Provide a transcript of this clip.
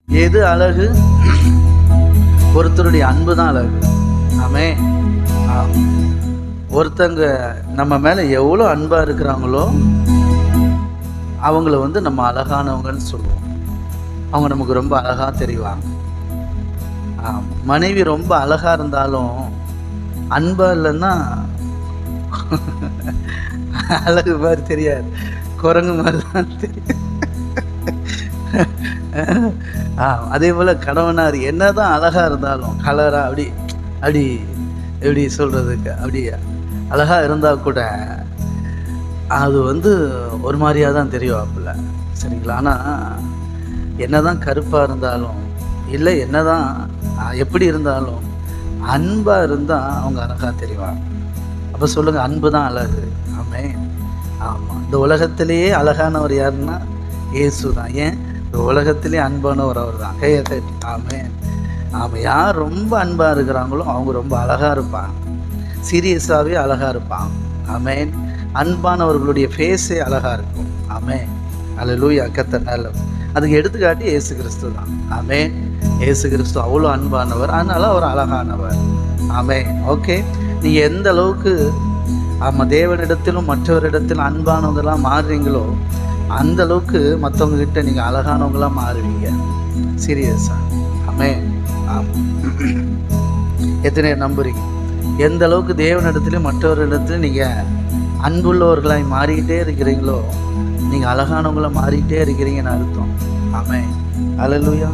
எது அழகு? ஒருத்தருடைய அன்பு தான் அழகு. ஆமே. ஒருத்தங்க நம்ம மேல எவ்வளோ அன்பா இருக்கிறாங்களோ அவங்கள வந்து நம்ம அழகானவங்கன்னு சொல்லுவோம். அவங்க நமக்கு ரொம்ப அழகா தெரிவாங்க. மனைவி ரொம்ப அழகா இருந்தாலும் அன்பா இல்லைன்னா அழகு மாதிரி தெரியாது, குரங்கு மாதிரி தான் தெரியும். அதே போல கணவனார் என்னதான் அழகா இருந்தாலும் கலரா அப்படி அப்படி எப்படி சொல்றதுக்கு அப்படி அழகா இருந்தா கூட அது வந்து ஒரு மாதிரியா தான் தெரியும் சரிங்களா? ஆனால் என்னதான் கருப்பா இருந்தாலும் இல்லை என்னதான் எப்படி இருந்தாலும் அன்பா இருந்தா அவங்க அழகா தெரிவாங்க. அப்போ சொல்லுங்க, அன்பு தான் அழகு. ஆமே. ஆமாம், இந்த உலகத்திலேயே அழகானவர் யாருன்னா இயேசு தான். ஏன்? இந்த உலகத்திலே அன்பானவர் அவர் தான். கையை. ஆமே. ஆமாம், யார் ரொம்ப அன்பாக இருக்கிறாங்களோ அவங்க ரொம்ப அழகாக இருப்பாங்க, சீரியஸாகவே அழகாக இருப்பாங்க. ஆமேன். அன்பானவர்களுடைய ஃபேஸே அழகாக இருக்கும். ஆமேன். அல்லேலூயா. கர்த்தர் நல்லவர். அதுக்கு எடுத்துக்காட்டி இயேசு கிறிஸ்து தான். ஆமேன். இயேசு கிறிஸ்து அவ்வளோ அன்பானவர், அதனால அவர் அழகானவர். ஆமேன். ஓகே, நீங்கள் எந்த அளவுக்கு தேவனிடத்திலும் மற்றவரிடத்திலும் அன்பானவங்களாம் மாறுறீங்களோ அந்த அளவுக்கு மற்றவங்க கிட்ட நீங்கள் அழகானவங்களாம் மாறுவீங்க. சீரியஸா. ஆமேன். ஆமாம். எத்தனை நம்புறீங்க? எந்த அளவுக்கு தேவனிடத்திலும் மற்றவரிடத்திலும் நீங்கள் அன்புள்ளவர்களாய் மாறிக்கிட்டே இருக்கிறீங்களோ நீங்கள் அழகானவங்கள மாறிக்கிட்டே இருக்கிறீங்கன்னு அர்த்தம். ஆமென். அல்லேலூயா.